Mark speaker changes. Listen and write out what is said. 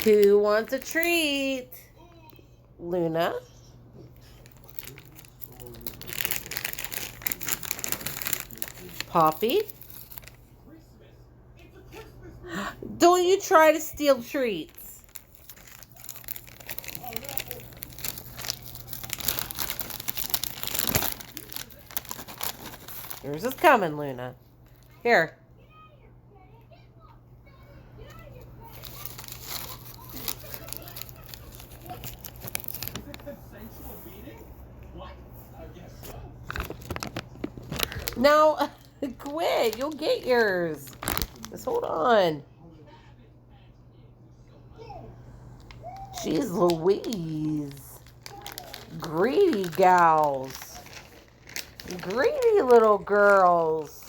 Speaker 1: Who wants a treat? Luna? Poppy? Don't you try to steal treats. Yours is coming, Luna. Here. Now, quit. You'll get yours. Just hold on. Jeez Louise. Greedy gals. Greedy little girls.